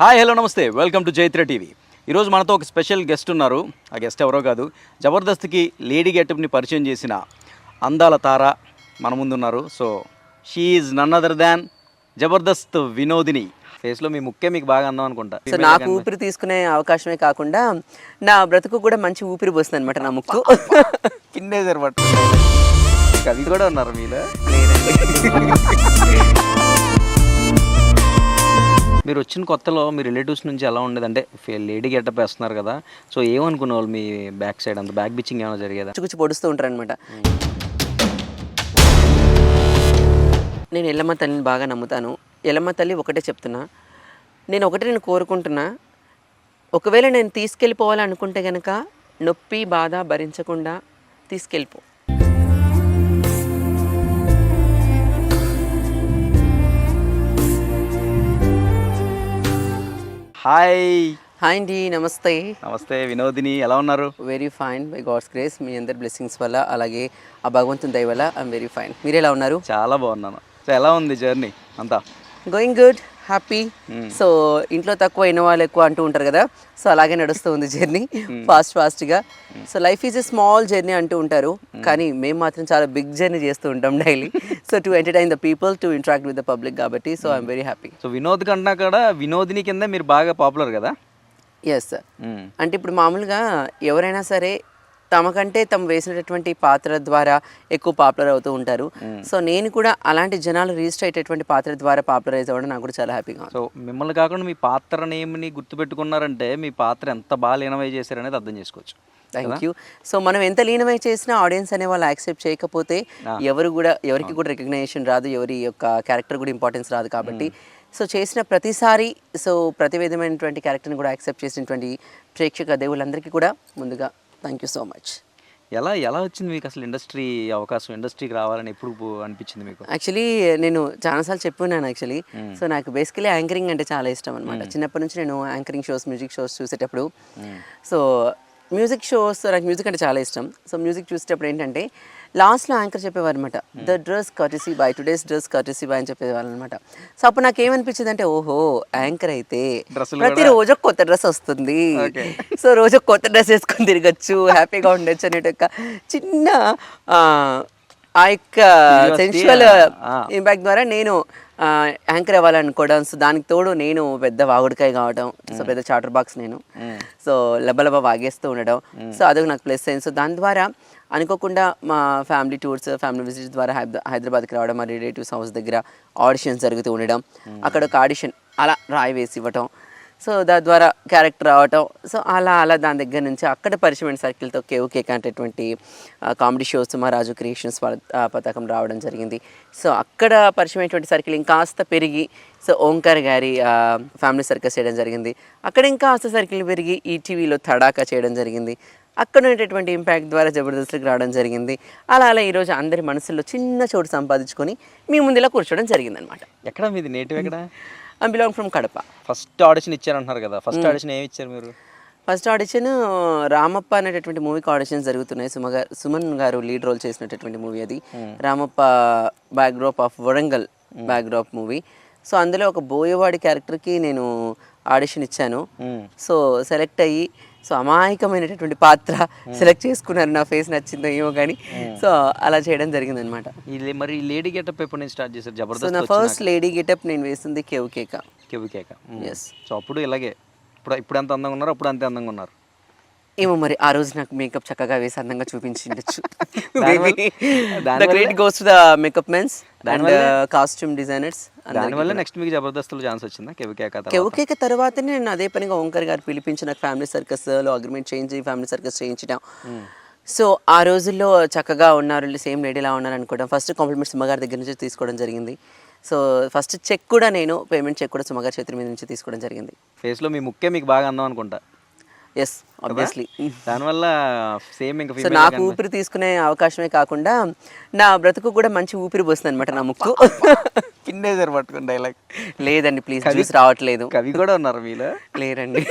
Hi hello నమస్తే welcome to జైత్ర TV. ఈరోజు మనతో ఒక స్పెషల్ గెస్ట్ ఉన్నారు. ఆ గెస్ట్ ఎవరో కాదు, జబర్దస్త్కి లేడీ గెటప్ని పరిచయం చేసిన అందాల తార మన ముందున్నారు. So she is none other than Jabardasth Vinodini. ఫేస్లో మీ ముక్కే మీకు బాగా అందం అనుకుంటా. సో నాకు ఊపిరి తీసుకునే అవకాశమే కాకుండా నా బ్రతుకు కూడా మంచి ఊపిరి పోస్తుంది అనమాట నా ముక్కు. కిందేసారు పట్టు కవి కూడా ఉన్నారు మీలో. మీరు వచ్చిన కొత్తలో మీ రిలేటివ్స్ నుంచి ఎలా ఉండేది? అంటే లేడీ గెటప్ వేస్తున్నారు కదా, సో ఏమనుకునే వాళ్ళు మీ బ్యాక్ సైడ్ అంత బ్యాక్ బిచ్చింగ్ ఏమైనా జరిగేదా? కూర్చి పొడుస్తూ ఉంటారు అనమాట. నేను ఎల్లమ్మ తల్లిని బాగా నమ్ముతాను. ఎల్లమ్మ తల్లి ఒకటే చెప్తున్నా, నేను కోరుకుంటున్నా, ఒకవేళ నేను తీసుకెళ్ళిపోవాలనుకుంటే కనుక నొప్పి బాధ భరించకుండా తీసుకెళ్ళిపో. హాయ్ హాయ్ అండి, నమస్తే. నమస్తే వినోదిని, ఎలా ఉన్నారు? Very fine by God's grace. మీ అందరి బ్లెస్సింగ్స్ వల్ల, అలాగే ఆ భగవంతుని దయ వల్ల ఐఎమ్ వెరీ ఫైన్. మీరు ఎలా ఉన్నారు? చాలా బాగున్నాను. సో ఎలా ఉంది జర్నీ అంతా? Going good, happy. సో ఇంట్లో తక్కువ అయిన వాళ్ళు ఎక్కువ అంటూ ఉంటారు కదా, సో అలాగే నడుస్తూ ఉంది జర్నీ ఫాస్ట్గా. So life is a small journey అంటూ ఉంటారు, కానీ మేము మాత్రం చాలా బిగ్ జర్నీ చేస్తూ ఉంటాం daily. So to entertain the people, to interact with the public, కాబట్టి so I'm very happy. So Vinod కన్నా కూడా వినోదిని కింద మీరు బాగా పాపులర్ కదా? Yes sir. అంటే ఇప్పుడు మామూలుగా ఎవరైనా సరే తమకంటే తమ వేసినటువంటి పాత్ర ద్వారా ఎక్కువ పాపులర్ అవుతూ ఉంటారు. సో నేను కూడా అలాంటి జనాలు రిజిస్టర్ అయ్యేటటువంటి పాత్ర ద్వారా పాపులరైజ్ అవ్వడం నాకు కూడా చాలా హ్యాపీగా ఉంది. సో మిమ్మల్ని కాకుండా మీ పాత్ర నేమ్ని గుర్తుపెట్టుకున్నారంటే మీ పాత్ర ఎంత బాగా లీనమై చేశారనేది అర్థం చేసుకోవచ్చు. Thank you. సో మనం ఎంత లీనమై చేసినా ఆడియన్స్ అనే వాళ్ళు యాక్సెప్ట్ చేయకపోతే ఎవరికి కూడా రికగ్నైజేషన్ రాదు, ఎవరి యొక్క క్యారెక్టర్ కూడా ఇంపార్టెన్స్ రాదు. కాబట్టి సో చేసిన ప్రతిసారి ప్రతి విధమైనటువంటి క్యారెక్టర్ని కూడా యాక్సెప్ట్ చేసినటువంటి ప్రేక్షక దేవుళ్ళందరికీ కూడా ముందుగా థ్యాంక్ యూ సో మచ్. ఎలా వచ్చింది మీకు అసలు ఇండస్ట్రీ అవకాశం, ఇండస్ట్రీకి రావాలని ఎప్పుడు అనిపించింది మీకు? యాక్చువల్లీ నేను చాలాసార్లు చెప్పున్నాను యాక్చువల్లీ. సో నాకు బేసికలీ యాంకరింగ్ అంటే చాలా ఇష్టం అనమాట. చిన్నప్పటి నుంచి నేను యాంకరింగ్ షోస్, మ్యూజిక్ షోస్ చూసేటప్పుడు, సో మ్యూజిక్ షోస్, నాకు మ్యూజిక్ అంటే చాలా ఇష్టం. సో మ్యూజిక్ చూసేటప్పుడు ఏంటంటే లాస్ట్లో యాంకర్ చెప్పేవారు అనమాట, the dress courtesy by, today's dress courtesy by అని చెప్పేవాళ్ళు అనమాట. సో అప్పుడు నాకు ఏమనిపించింది అంటే, ఓహో యాంకర్ అయితే ప్రతిరోజు కొత్త డ్రెస్ వస్తుంది, సో రోజు కొత్త డ్రెస్ వేసుకొని తిరగచ్చు, హ్యాపీగా ఉండొచ్చు అనేట ఒక చిన్న ఆ యొక్క సెన్షువల్ ఇంపాక్ట్ ద్వారా నేను యాంకర్ అవ్వాలనుకోవడం. సో దానికి తోడు నేను పెద్ద వాగుడికాయ కావడం, సో పెద్ద చాటర్ బాక్స్ నేను, సో లబలబ వాగేస్తూ ఉండడం, సో అదొక నాకు ప్లస్ అయింది. సో దాని ద్వారా అనుకోకుండా మా ఫ్యామిలీ టూర్స్, ఫ్యామిలీ విజిట్స్ ద్వారా హైదరాబాద్కి రావడం, మా రిలేటివ్స్ హౌస్ దగ్గర ఆడిషన్స్ జరుగుతూ ఉండడం, అక్కడ ఒక ఆడిషన్ అలా రాయి వేసి ఇవ్వటం, సో దాని ద్వారా క్యారెక్టర్ రావటం. సో అలా దాని దగ్గర నుంచి అక్కడ పరిచయమైన సర్కిల్తో కేక్ అనేటటువంటి కామెడీ షోస్ మా రాజు క్రియేషన్స్ పథకం రావడం జరిగింది. సో అక్కడ పరిచయమైనటువంటి సర్కిల్ ఇంకాస్త పెరిగి, సో ఓంకార్ గారి ఫ్యామిలీ సర్కస్ చేయడం జరిగింది. అక్కడ ఇంకాస్త సర్కిల్ పెరిగి ఈటీవీలో తడాకా చేయడం జరిగింది. అక్కడ ఉండేటటువంటి ఇంపాక్ట్ ద్వారా జబర్దస్త్కి రావడం జరిగింది. అలా ఈరోజు అందరి మనసుల్లో చిన్న చోటు సంపాదించుకొని మీ ముందు ఇలా కూర్చోవడం జరిగిందనమాట. ఎక్కడ మీది నేటివ్ ఎక్కడ? I belong from Kadapa. First audition ఇచ్చారంటున్నారు కదా, ఫస్ట్ ఆడిషన్ ఏమి ఇచ్చారు మీరు? ఫస్ట్ ఆడిషన్ రామప్ప అనేటటువంటి మూవీకి ఆడిషన్స్ జరుగుతున్నాయి. సుమన్ గారు లీడ్ రోల్ చేసినటువంటి మూవీ అది. Ramappa backdrop of Warangal backdrop movie. So అందులో ఒక బోయవాడి క్యారెక్టర్కి నేను ఆడిషన్ ఇచ్చాను. సో సెలెక్ట్ అయ్యి, సో అమాయకమైనటువంటి పాత్ర సెలెక్ట్ చేసుకున్నారు. నా ఫేస్ నచ్చిందో ఏమో కానీ, సో అలా చేయడం జరిగింది అనమాట. మరి లేడీ గెటప్ ఎప్పుడు నుంచి స్టార్ట్ చేశారు జబర్దస్త్? సో నా ఫస్ట్ లేడీ గెటప్ నేను వేసింది కేవ్కేక. ఎస్. సో అప్పుడు ఇలాగే ఇప్పుడు ఎంత అందంగా ఉన్నారు, అప్పుడు అంతే అందంగా ఉన్నారు ఏమో మరి, ఆ రోజు నాకు మేకప్ చక్కగా వేసి అందంగా చూపించిండొచ్చు. Great goes to the makeup mens and costume designers. దానివల్ల నెక్స్ట్ మీకు జబర్దస్త్లో ఛాన్స్ వచ్చిందా? కేవ్కేక తర్వాతనే నేను అదే పనిగా ఓంకార్ గారు పిలిపించి నాకు ఫ్యామిలీ సర్కస్లో అగ్రిమెంట్ చేయించి ఫ్యామిలీ సర్కస్ చేయించడం. సో ఆ రోజుల్లో చక్కగా ఉన్నారు, సేమ్ లేడీలా ఉన్నారు అనుకోవడం. ఫస్ట్ కాంప్లిమెంట్ సుమ్మగారి దగ్గర నుంచి తీసుకోవడం జరిగింది. సో ఫస్ట్ చెక్ కూడా నేను పేమెంట్ చెక్ కూడా సుమ్మగారి చేతుల మీద నుంచి తీసుకోవడం జరిగింది. ఫేస్లో మీ ముక్కే మీకు బాగా అందం అనుకుంటా. Yes, obviously. దానివల్ల సేమ్ ఇంకా సో నాకు ఊపిరి తీసుకునే అవకాశమే కాకుండా నా బ్రతుకు కూడా మంచి ఊపిరి పోస్తుంది అనమాట నా ముక్కు. కిందేసారు పట్టుకుని డైలాగ్. లేదండి ప్లీజ్, జ్యూస్ రావట్లేదు. కవి కూడా ఉన్నారు మీలో? లేరండి.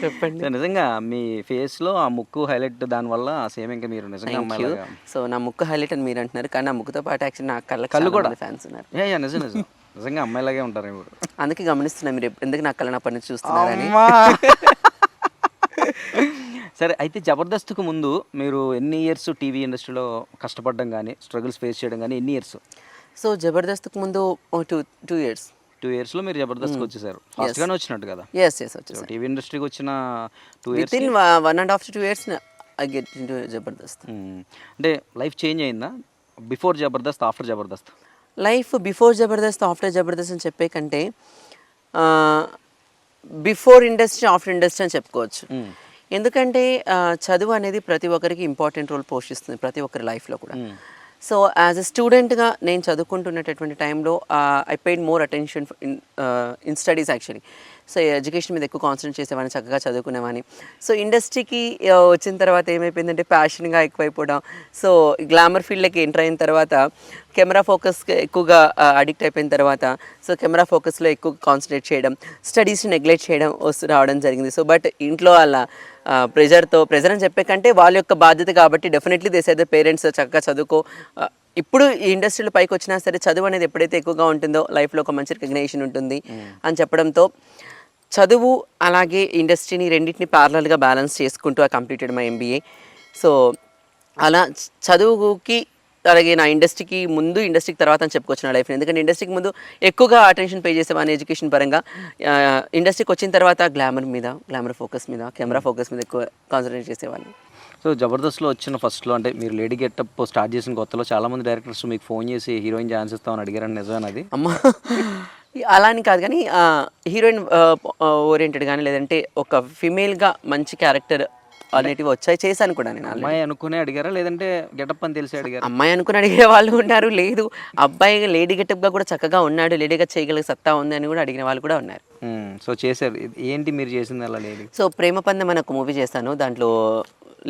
చెప్పండి. నిజంగా మీ ఫేస్ లో ఆ ముక్కు హైలైట్, దాని వల్ల సేమ్ ఇంకా మీరు నిజంగా. సో నా ముక్కు హైలైట్ అని మీరు అంటున్నారు, కానీ నా ముక్కుతో పాటు యాక్చువల్లీ నా కళ్ళు కూడా ఫ్యాన్స్ ఉన్నారు. నిజం నిజంగా అమ్మాయిలాగే ఉంటారు ఇప్పుడు. అందుకే గమనిస్తున్నా మీరు ఎందుకు నా కళ్ళ నా పని చూస్తున్నారని. సరే, అయితే జబర్దస్త్కు ముందు మీరు ఎన్ని ఇయర్స్ టీవీ ఇండస్ట్రీలో కష్టపడడం కానీ స్ట్రగుల్స్ ఫేస్ చేయడం కానీ ఎన్ని ఇయర్స్? సో జబర్దస్త్కి ముందు 2 years. 2 ఇయర్స్లో మీరు జబర్దస్త్కి వచ్చేసారు. ఫాస్ట్గానే వచ్చినట్టు కదా. ఎస్ వచ్చేసాను. టీవీ ఇండస్ట్రీకి వచ్చిన 2 years with in 1.5 to 2 years I get into Jabardasth. అంటే లైఫ్ చేంజ్ అయిందా before Jabardasth after Jabardasth? Life before Jabardasth after Jabardasth అని చెప్పే కంటే బిఫోర్ ఇండస్ట్రీ ఆఫ్టర్ ఇండస్ట్రీ అని చెప్పుకోవచ్చు. ఎందుకంటే చదువు అనేది ప్రతి ఒక్కరికి ఇంపార్టెంట్ రోల్ పోషిస్తుంది ప్రతి ఒక్కరి లైఫ్లో కూడా. సో యాజ్ ఎ స్టూడెంట్గా నేను చదువుకుంటున్నటువంటి టైంలో I paid more attention in studies actually. So education మీద ఎక్కువ కాన్సన్ట్రేట్ చేసేవాడిని, చక్కగా చదువుకునేవాడిని. సో ఇండస్ట్రీకి వచ్చిన తర్వాత ఏమైపోయిందంటే ప్యాషన్గా ఎక్కువైపోవడం. సో గ్లామర్ ఫీల్డ్లోకి ఎంటర్ అయిన తర్వాత కెమెరా ఫోకస్కి ఎక్కువగా అడిక్ట్ అయిపోయిన తర్వాత సో కెమెరా ఫోకస్లో ఎక్కువ కాన్సన్ట్రేట్ చేయడం, స్టడీస్ని నెగ్లెక్ట్ చేయడం రావడం జరిగింది. సో బట్ ఇంట్లో అలా ప్రెజర్ అని చెప్పే కంటే వాళ్ళ యొక్క బాధ్యత కాబట్టి డెఫినెట్లీ దేశ పేరెంట్స్ చక్కగా చదువుకో. ఇప్పుడు ఈ ఇండస్ట్రీలో పైకి వచ్చినా సరే చదువు అనేది ఎప్పుడైతే ఎక్కువగా ఉంటుందో లైఫ్లో ఒక మంచి రికగ్నేషన్ ఉంటుంది అని చెప్పడంతో చదువు అలాగే ఇండస్ట్రీని రెండింటిని ప్యారలల్గా బ్యాలెన్స్ చేసుకుంటూ I completed my MBA. So అలా చదువుకి అలాగే నా ఇండస్ట్రీకి ముందు ఇండస్ట్రీకి తర్వాత అని చెప్పుకోవచ్చు నా లైఫ్ని. ఎందుకంటే ఇండస్ట్రీకి ముందు ఎక్కువగా అటెన్షన్ పే చేసేవాడిని ఎడ్యుకేషన్ పరంగా. ఇండస్ట్రీకి వచ్చిన తర్వాత గ్లామర్ ఫోకస్ మీద కెమెరా ఫోకస్ మీద ఎక్కువ కాన్సన్ట్రేట్ చేసేవాడిని. సో జబర్దస్త్లో వచ్చిన ఫస్ట్లో అంటే మీరు లేడీ గెటప్ స్టార్ట్ చేసిన కొత్తలో చాలామంది డైరెక్టర్స్ మీకు ఫోన్ చేసి హీరోయిన్ ఛాన్స్ ఇస్తామని అడిగారని నిజమేనది? అమ్మ అలా అని కాదు కానీ హీరోయిన్ ఓరియంటెడ్ కానీ లేదంటే ఒక ఫిమేల్గా మంచి క్యారెక్టర్ అనేటివి వచ్చాయి, చేశాను కూడా నేను. అమ్మాయి అనుకునే అడిగారా లేదంటే గెటప్ అని తెలిసి అడిగారా? అమ్మాయి అనుకుని అడిగే వాళ్ళు ఉన్నారు, లేదు అబ్బాయి లేడీ గెటప్గా కూడా చక్కగా ఉన్నాడు, లేడీగా చేయగలిగే సత్తా ఉంది అని కూడా అడిగిన వాళ్ళు కూడా ఉన్నారు. సో చేశారు. ఏంటి మీరు చేసింది అలా లేడీ? సో ప్రేమ పందెం అనే ఒక మూవీ చేశాను, దాంట్లో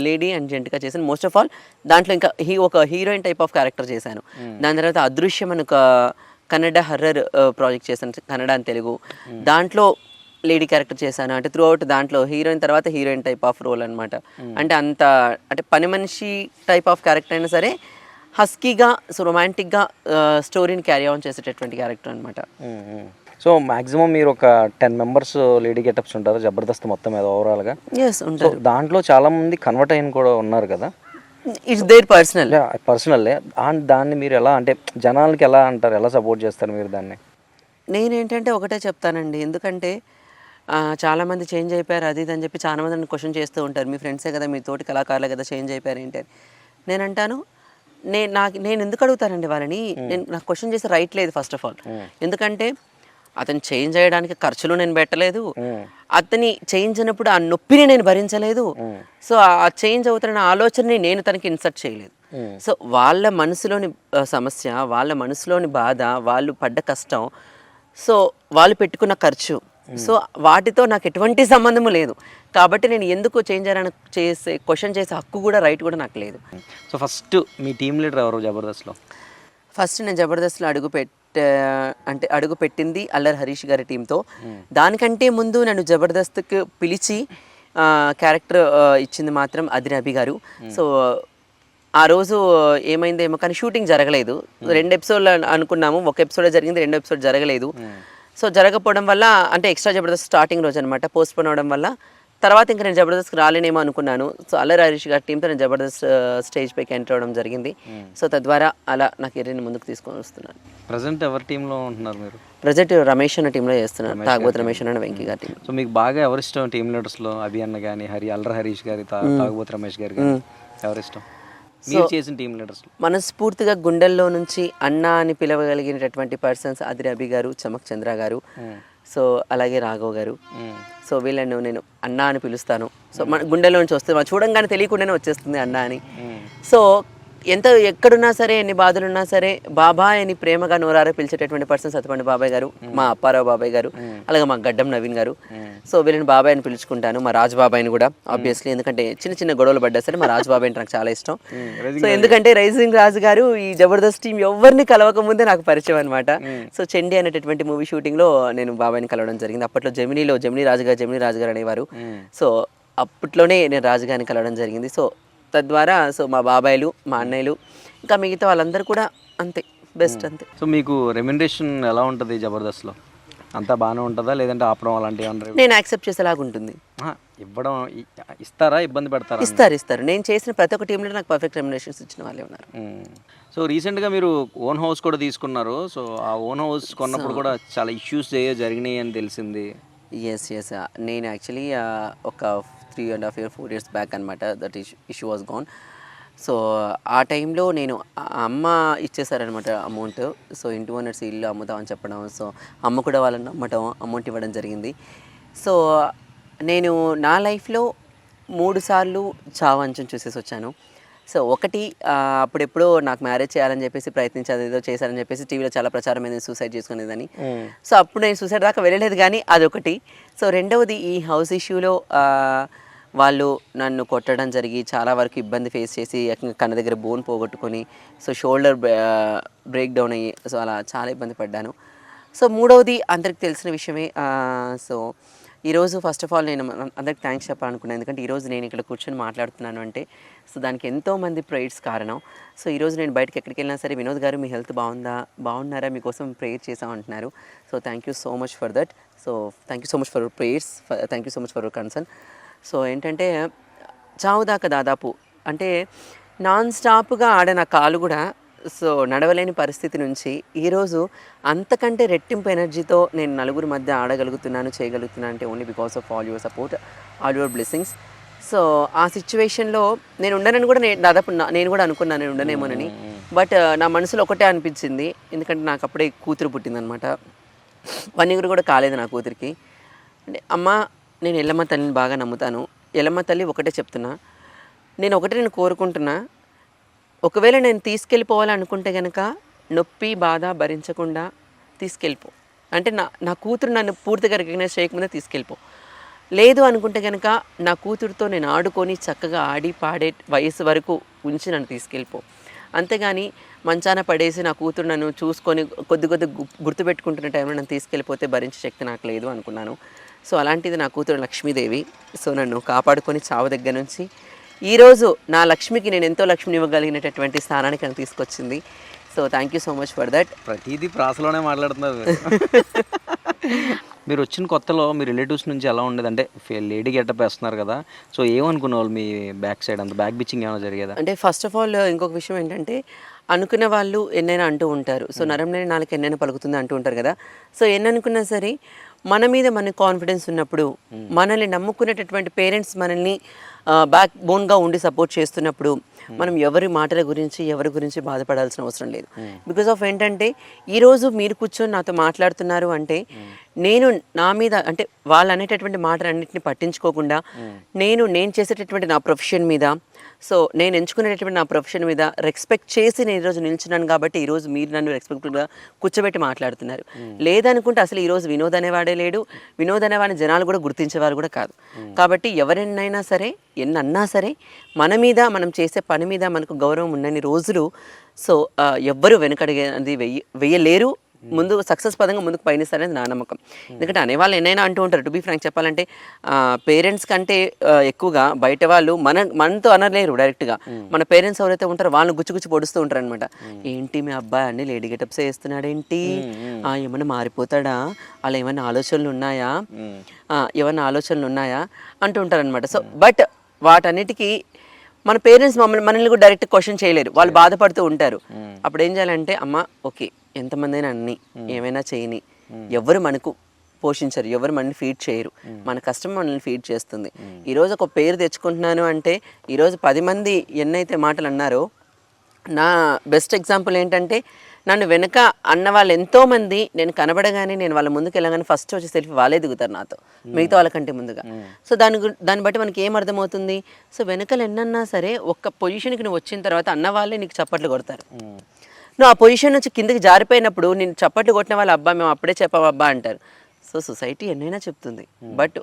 లేడీ అండ్ జెంట్గా చేశాను. మోస్ట్ ఆఫ్ ఆల్ దాంట్లో ఇంకా ఒక హీరోయిన్ టైప్ ఆఫ్ క్యారెక్టర్ చేశాను. దాని తర్వాత అదృశ్యం అని ఒక కన్నడ హర్రర్ ప్రాజెక్ట్ చేశాను, కన్నడ అని తెలుగు. దాంట్లో లేడీ క్యారెక్టర్ చేశాను. అంటే త్రూ అవుట్ దాంట్లో హీరోయిన్ తర్వాత హీరోయిన్ టైప్ ఆఫ్ రోల్ అనమాట. అంటే అంటే పని మనిషి టైప్ ఆఫ్ క్యారెక్టర్ అయినా సరే హస్కీగా సో రొమాంటిక్గా స్టోరీని క్యారీ ఆన్ చేసేటటువంటి క్యారెక్టర్ అనమాట. సో మాక్సిమం మీరు ఒక 10 members లేడీ గెటప్స్ ఉంటారు జబర్దస్త్ మొత్తం మీద ఓవరాల్గా? ఎస్ ఉంటారు. దాంట్లో చాలామంది కన్వర్ట్ అయిన కూడా ఉన్నారు కదా. ఇట్స్ దేర్ పర్సనల్లే. దాన్ని మీరు ఎలా అంటే జనాలకి ఎలా అంటారు, ఎలా సపోర్ట్ చేస్తారు మీరు దాన్ని? నేనేంటంటే ఒకటే చెప్తానండి, ఎందుకంటే చాలామంది చేంజ్ అయిపోయారు అది ఇది అని చెప్పి చాలామంది నన్ను క్వశ్చన్ చేస్తూ ఉంటారు. మీ ఫ్రెండ్సే కదా, మీ తోటి కళాకారులే కదా, చేంజ్ అయిపోయారు ఏంటి అని. నేను అంటాను, నేను ఎందుకు అడుగుతానండి వాళ్ళని? నాకు క్వశ్చన్ చేసే రైట్ లేదు ఫస్ట్ ఆఫ్ ఆల్. ఎందుకంటే అతను చేంజ్ అయ్యడానికి ఖర్చులు నేను పెట్టలేదు, అతని చేంజ్ అయినప్పుడు ఆ నొప్పిని నేను భరించలేదు. సో ఆ చేంజ్ అవుతున్న ఆలోచనని నేను తనకి ఇన్సర్ట్ చేయలేదు. సో వాళ్ళ మనసులోని సమస్య, వాళ్ళ మనసులోని బాధ, వాళ్ళు పడ్డ కష్టం, సో వాళ్ళు పెట్టుకున్న ఖర్చు, సో వాటితో నాకు ఎటువంటి సంబంధము లేదు. కాబట్టి నేను ఎందుకు చేంజ్ అయ్యాను చేసే క్వశ్చన్ చేసే హక్కు కూడా రైట్ కూడా నాకు లేదు. సో ఫస్ట్ మీ టీమ్ లీడర్ ఎవరు జబర్దస్త్లో? ఫస్ట్ నేను జబర్దస్త్లో అడుగు పెట్టింది అల్లరి హరీష్ గారి టీంతో. దానికంటే ముందు నన్ను జబర్దస్త్కి పిలిచి క్యారెక్టర్ ఇచ్చింది మాత్రం అదిరి అభి గారు. సో ఆ రోజు ఏమైందేమో కానీ షూటింగ్ జరగలేదు. 2 episodes అనుకున్నాము, ఒక ఎపిసోడ్ జరిగింది, 2 episodes జరగలేదు. సో జరగకపోవడం వల్ల అంటే ఎక్స్ట్రా జబర్దస్త్ స్టార్టింగ్ రోజు అనమాట పోస్ట్పోన్ అవడం వల్ల తర్వాత ఇంకా నేను జబర్దస్త్కి రాలేనేమో అనుకున్నాను. సో అల్లరి హరీష్ గారి టీంతో నేను జబర్దస్త్ స్టేజ్ పైకి ఎంటర్ అవ్వడం జరిగింది. సో తద్వారా అలా నా కెరీర్ని ముందుకు తీసుకొని వస్తున్నాను. ప్రజెంట్ ఎవరి టీంలో ఉంటున్నారు మీరు? ప్రజెంట్ రమేష్ అన్న టీంలో చేస్తున్నాను, తాగుబోతు రమేష్ అన్న వెంకీ గారి టీం. సో మీకు బాగా ఎవరిష్టం టీం లీడర్స్లో? అభి అన్న కానీ, అల్లరి హరీష్ గారి, తాగుబోతు రమేష్ గారి కానీ ఎవరిష్టం మీరు చేసిన టీం లీడర్స్? మనస్ఫూర్తిగా గుండెల్లో నుంచి అన్న అని పిలవగలిగినటువంటి పర్సన్స్ అదిరి అభి గారు, చమక్ చంద్ర గారు, సో అలాగే రాఘవ్ గారు. సో వీళ్ళను నేను అన్న అని పిలుస్తాను. సో మన గుండెలో నుంచి వస్తుంది, మనం చూడంగానే తెలియకుండానే వచ్చేస్తుంది అన్న అని. సో ఎక్కడున్నా సరే, ఎన్ని బాధలున్నా సరే బాబాయ్ అని ప్రేమగా నోరారా పిలిచేటటువంటి పర్సన్ సత్యపండి బాబాయ్ గారు, మా అప్పారావు బాబాయ్ గారు, అలాగే మా గడ్డం నవీన్ గారు. సో వీళ్ళని బాబాయ్ అని పిలుచుకుంటాను. మా రాజ్ బాబాయ్ని కూడా ఆబ్వియస్లీ, ఎందుకంటే చిన్న చిన్న గొడవలు పడ్డా సరే మా రాజ్ బాబాయ్ అంటే నాకు చాలా ఇష్టం. సో ఎందుకంటే రైజింగ్ రాజు గారు ఈ జబర్దస్త్ టీం ఎవరిని కలవక ముందే నాకు పరిచయం అనమాట. సో చెండి అనేటటువంటి మూవీ షూటింగ్లో నేను బాబాయ్ని కలవడం జరిగింది. అప్పట్లో జమినీ రాజు గారు అనేవారు. సో అప్పట్లోనే నేను రాజుగారిని కలవడం జరిగింది. సో తద్వారా సో మా బాబాయ్లు, మా అన్నయ్యలు, ఇంకా మిగతా వాళ్ళందరూ కూడా అంతే. బెస్ట్ అంతే. సో మీకు రెమ్యునరేషన్ ఎలా ఉంటుంది జబర్దస్త్లో? అంతా బాగానే ఉంటుందా, లేదంటే ఆపడం అలాంటివి ఏమన్నా? నేను యాక్సెప్ట్ చేసేలాగా ఉంటుంది. ఇవ్వడం ఇస్తారా, ఇబ్బంది పెడతారా? ఇస్తారు. నేను చేసిన ప్రతి ఒక్క టీంలో నాకు పర్ఫెక్ట్ రెమ్యునరేషన్స్ ఇచ్చిన వాళ్ళే ఉన్నారు. సో రీసెంట్గా మీరు ఓన్ హౌస్ కూడా తీసుకున్నారు. సో ఆ ఓన్ హౌస్ కొన్నప్పుడు కూడా చాలా ఇష్యూస్ జరిగినాయి అని తెలిసింది. ఎస్ నేను యాక్చువల్లీ ఒక 3.5 years 4 years బ్యాక్ అనమాట that issue was gone. So ఆ టైంలో నేను అమ్మ ఇచ్చేసారనమాట అమౌంట్. సో ఇంటి ఓనర్స్ ఇల్లు అమ్ముతామని చెప్పడం, సో అమ్మ కూడా వాళ్ళని నమ్మటం, అమౌంట్ ఇవ్వడం జరిగింది. సో నేను నా లైఫ్లో 3 సార్లు చావు అంచుని చూసేసి వచ్చాను. సో ఒకటి అప్పుడెప్పుడో నాకు మ్యారేజ్ చేయాలని చెప్పేసి ప్రయత్నించి అదేదో చేశారని చెప్పేసి టీవీలో చాలా ప్రచారం అయింది సూసైడ్ చేసుకునేదని. సో అప్పుడు నేను సూసైడ్ దాకా వెళ్ళలేదు కానీ అదొకటి. సో రెండవది ఈ హౌస్ ఇష్యూలో వాళ్ళు నన్ను కొట్టడం జరిగి చాలా వరకు ఇబ్బంది ఫేస్ చేసి కన్న దగ్గర బోన్ పోగొట్టుకొని, సో షోల్డర్ బ్రేక్ డౌన్ అయ్యి, సో అలా చాలా ఇబ్బంది పడ్డాను. సో మూడవది అందరికి తెలిసిన విషయమే. సో ఈరోజు ఫస్ట్ ఆఫ్ ఆల్ నేను అందరికి థ్యాంక్స్ చెప్పాలనుకున్నాను. ఎందుకంటే ఈరోజు నేను ఇక్కడ కూర్చొని మాట్లాడుతున్నాను అంటే సో దానికి ఎంతోమంది ప్రేయర్స్ కారణం. సో ఈరోజు నేను బయటకు ఎక్కడికి వెళ్ళినా సరే వినోద్ గారు మీ హెల్త్ బాగున్నారా, మీకోసం ప్రేయర్ చేసామంటున్నారు. So thank you so much for that. So thank you so much for your prayers, thank you so much for your concern. So ఏంటంటే చావు దాకా దాదాపు అంటే నాన్ స్టాప్గా ఆడిన కాలు కూడా సో నడవలేని పరిస్థితి నుంచి ఈరోజు అంతకంటే రెట్టింపు ఎనర్జీతో నేను నలుగురి మధ్య ఆడగలుగుతున్నాను, చేయగలుగుతున్నాను అంటే only because of all your support, all your blessings. So ఆ సిచ్యువేషన్లో నేను ఉండనని కూడా దాదాపు నేను కూడా అనుకున్నాను నేను ఉండనేమోనని. బట్ నా మనసులో ఒకటే అనిపించింది, ఎందుకంటే నాకు అప్పుడే కూతురు పుట్టిందనమాట. 1 year కూడా కాలేదు నా కూతురికి. అంటే అమ్మ నేను ఎల్లమ్మ తల్లిని బాగా నమ్ముతాను. ఎల్లమ్మ తల్లి ఒకటే చెప్తున్నా, నేను కోరుకుంటున్నా, ఒకవేళ నేను తీసుకెళ్ళిపోవాలనుకుంటే కనుక నొప్పి బాధ భరించకుండా తీసుకెళ్ళిపో. అంటే నా కూతురు నన్ను పూర్తిగా రికగ్నైజ్ చేయకముందే తీసుకెళ్ళిపో. లేదు అనుకుంటే కనుక నా కూతురుతో నేను ఆడుకొని చక్కగా ఆడి పాడే వయసు వరకు ఉంచి నన్ను తీసుకెళ్ళిపో. అంతేగాని మంచాన పడేసి నా కూతురు నన్ను చూసుకొని కొద్ది గుర్తుపెట్టుకుంటున్న టైంలో నన్ను తీసుకెళ్ళిపోతే భరించే శక్తి నాకు లేదు అనుకున్నాను. సో అలాంటిది నా కూతురు లక్ష్మీదేవి. సో నన్ను కాపాడుకొని చావు దగ్గర నుంచి ఈరోజు నా లక్ష్మికి నేను ఎంతో లక్ష్మిని ఇవ్వగలిగినటువంటి స్థానానికి నన్ను తీసుకొచ్చింది. So thank you so much for that. ప్రతిదీ ప్రాసలోనే మాట్లాడుతున్నారు. మీరు వచ్చిన కొత్తలో మీ రిలేటివ్స్ నుంచి ఎలా ఉండేది? అంటే లేడీ గెటప్ వేస్తున్నారు కదా, సో ఏమనుకునే వాళ్ళు మీ బ్యాక్ సైడ్ అంత బ్యాక్ బిచ్చింగ్ ఏమైనా జరిగేదా? అంటే ఫస్ట్ ఆఫ్ ఆల్ ఇంకొక విషయం ఏంటంటే అనుకున్న వాళ్ళు ఎన్నైనా అంటూ ఉంటారు. సో నరంలేని నాలుగు ఎన్నైనా పలుకుతుంది అంటూ ఉంటారు కదా. సో ఎన్ననుకున్నా సరే మన మీద మనకి కాన్ఫిడెన్స్ ఉన్నప్పుడు, మనల్ని నమ్ముకునేటటువంటి పేరెంట్స్ మనల్ని బ్యాక్ బోన్గా ఉండి సపోర్ట్ చేస్తున్నప్పుడు మనం ఎవరి మాటల గురించి ఎవరి గురించి బాధపడాల్సిన అవసరం లేదు. బికాస్ ఆఫ్ ఏంటంటే ఈరోజు మీరు కూర్చొని నాతో మాట్లాడుతున్నారు అంటే నేను నా మీద అంటే వాళ్ళు అనేటటువంటి మాటలన్నింటినీ పట్టించుకోకుండా నేను చేసేటటువంటి నా ప్రొఫెషన్ మీద, సో నేను ఎంచుకునేటటువంటి నా ప్రొఫెషన్ మీద రెస్పెక్ట్ చేసి నేను ఈరోజు నిల్చున్నాను కాబట్టి ఈరోజు మీరు నన్ను రెస్పెక్ట్ఫుల్గా కూర్చోబెట్టి మాట్లాడుతున్నారు. లేదనుకుంటే అసలు ఈరోజు వినోద్ అనేవాడే లేడు, వినోద్ అనేవాడిని జనాలు కూడా గుర్తించేవారు కూడా కాదు. కాబట్టి ఎవరినైనా సరే ఎన్నన్నా సరే మన మీద మనం చేసే పని మీద మనకు గౌరవం ఉన్నన్ని రోజులు సో ఎవ్వరూ వెనకడిగేది వెయ్యలేరు. ముందు సక్సెస్ పదంగా ముందుకు పయనిస్తారనేది నా నమ్మకం. ఎందుకంటే అనేవాళ్ళు ఎన్నైనా అంటూ ఉంటారు. టు బీ ఫ్రాంక్ చెప్పాలంటే పేరెంట్స్ కంటే ఎక్కువగా బయట వాళ్ళు మనతో అనలేరు డైరెక్ట్గా. మన పేరెంట్స్ ఎవరైతే ఉంటారో వాళ్ళని గుచ్చి పొడుస్తూ ఉంటారు అనమాట. ఏంటి మీ అబ్బాయి అన్ని లేడీ గెటప్స్ వేస్తున్నాడు ఏంటి, ఏమన్నా మారిపోతాడా, అలా ఏమైనా ఆలోచనలు ఉన్నాయా అంటూ ఉంటారు అనమాట. సో బట్ వాటన్నిటికీ మన పేరెంట్స్ మనల్ని కూడా డైరెక్ట్ క్వశ్చన్ చేయలేరు, వాళ్ళు బాధపడుతూ ఉంటారు. అప్పుడు ఏం చేయాలంటే అమ్మ ఓకే ఎంతమంది అయినా అన్ని ఏమైనా చేయని, ఎవరు మనకు పోషించరు, ఎవరు మనల్ని ఫీడ్ చేయరు, మన కష్టం మనల్ని ఫీడ్ చేస్తుంది. ఈరోజు ఒక పేరు తెచ్చుకుంటున్నాను అంటే ఈరోజు 10 మంది ఎన్నైతే మాటలు అన్నారో, నా బెస్ట్ ఎగ్జాంపుల్ ఏంటంటే నన్ను వెనక అన్న వాళ్ళు ఎంతోమంది నేను కనబడగానే నేను వాళ్ళ ముందుకు వెళ్ళగానే ఫస్ట్ వచ్చి సెల్ఫీ వాళ్ళే దిగుతారు నాతో, మిగతా వాళ్ళకంటే ముందుగా. సో దాన్ని బట్టి మనకి ఏం అర్థమవుతుంది, సో వెనకలు ఎన్నన్నా సరే ఒక్క పొజిషన్కి నువ్వు వచ్చిన తర్వాత అన్న వాళ్ళే నీకు చప్పట్లు కొడతారు. నువ్వు ఆ పొజిషన్ నుంచి కిందకి జారిపోయినప్పుడు నేను చప్పట్లు కొట్టిన వాళ్ళు అబ్బా మేము అప్పుడే చెప్పావు అబ్బా అంటారు. సో సొసైటీ ఎన్నైనా చెప్తుంది, బట్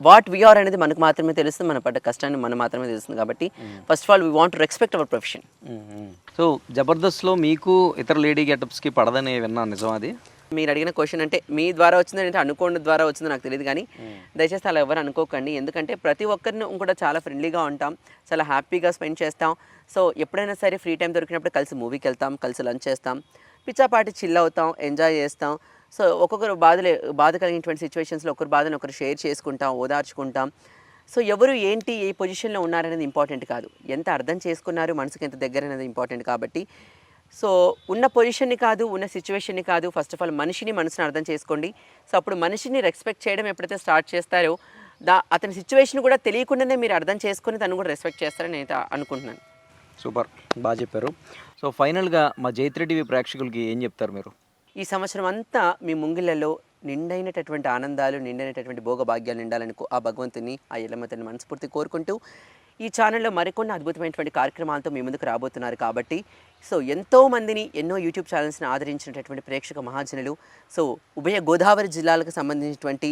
వాట్ వీఆర్ అనేది మనకు మాత్రమే తెలుస్తుంది, మన పడ్డ కష్టాన్ని మనం మాత్రమే తెలుస్తుంది. కాబట్టి first of all we want to respect our profession. So జబర్దస్త్లో మీకు ఇతర లేడీ గెటప్స్కి పడదని విన్నాను, నిజం అది? మీరు అడిగిన క్వశ్చన్ అంటే మీ ద్వారా వచ్చింది అంటే అనుకోండి ద్వారా వచ్చిందో నాకు తెలియదు, కానీ దయచేసి అలా ఎవరు అనుకోకండి. ఎందుకంటే ప్రతి ఒక్కరిని కూడా చాలా ఫ్రెండ్లీగా ఉంటాం, చాలా హ్యాపీగా స్పెండ్ చేస్తాం. సో ఎప్పుడైనా సరే ఫ్రీ టైం దొరికినప్పుడు కలిసి మూవీకి వెళ్తాం, కలిసి లంచ్ చేస్తాం. పిచ్చాపాటి చిల్ అవుతాం, ఎంజాయ్ చేస్తాం. సో ఒక్కొక్కరు బాధ కలిగినటువంటి సిచ్యువేషన్స్లో ఒకరి బాధను ఒకరు షేర్ చేసుకుంటాం, ఓదార్చుకుంటాం. సో ఎవరు ఏంటి ఏ పొజిషన్లో ఉన్నారనేది ఇంపార్టెంట్ కాదు, ఎంత అర్థం చేసుకున్నారు, మనసుకి ఎంత దగ్గర అనేది ఇంపార్టెంట్. కాబట్టి సో ఉన్న పొజిషన్ని కాదు, ఉన్న సిచ్యువేషన్ని కాదు, ఫస్ట్ ఆఫ్ ఆల్ మనసుని అర్థం చేసుకోండి. సో అప్పుడు మనిషిని రెస్పెక్ట్ చేయడం ఎప్పుడైతే స్టార్ట్ చేస్తారో అతని సిచ్యువేషన్ కూడా తెలియకుండానే మీరు అర్థం చేసుకొని తను కూడా రెస్పెక్ట్ చేస్తారని నేను అనుకుంటున్నాను. సూపర్, బాగా చెప్పారు. సో ఫైనల్గా మా జైత్ర టీవీ ప్రేక్షకులకి ఏం చెప్తారు మీరు? ఈ సంవత్సరం అంతా మీ ముంగిళ్ళలో నిండైనటువంటి ఆనందాలు, నిండైనటువంటి భోగభాగ్యాలు నిండాలని ఆ భగవంతుని, ఆ ఎల్లమ్మతని మనస్ఫూర్తి కోరుకుంటూ ఈ ఛానల్లో మరికొన్ని అద్భుతమైనటువంటి కార్యక్రమాలతో మీ ముందుకు రాబోతున్నారు. కాబట్టి సో ఎంతోమందిని, ఎన్నో యూట్యూబ్ ఛానల్స్ని ఆదరించినటువంటి ప్రేక్షక మహాజనులు, సో ఉభయ గోదావరి జిల్లాలకు సంబంధించినటువంటి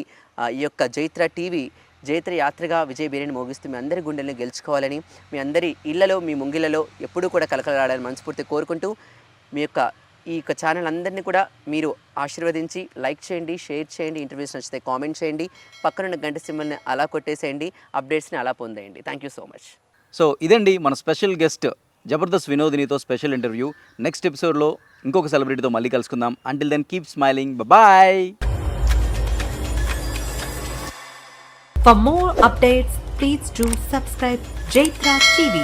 ఈ యొక్క జైత్ర టీవీ జైత్ర యాత్రగా విజయబేరిని మోగిస్తూ మీ అందరి గుండెల్ని గెలుచుకోవాలని, మీ అందరి ఇళ్లలో, మీ ముంగిళ్ళలో ఎప్పుడూ కూడా కలకలాడాలని మనస్ఫూర్తి కోరుకుంటూ ఈ యొక్క ఛానల్ అందరినీ కూడా మీరు ఆశీర్వదించి లైక్ చేయండి, షేర్ చేయండి, ఇంటర్వ్యూస్ నచ్చితే కామెంట్ చేయండి, పక్కనున్న గంట సింబల్ని అలా కొట్టేసేయండి, అప్డేట్స్ని అలా పొందేయండి. Thank you so much. So ఇదండి మన స్పెషల్ గెస్ట్ జబర్దస్త్ వినోదినితో స్పెషల్ ఇంటర్వ్యూ. నెక్స్ట్ ఎపిసోడ్లో ఇంకొక సెలబ్రిటీతో మళ్ళీ కలుసుకుందాం. Until then keep smiling. Bye. For more updates, please do subscribe Jaitra TV.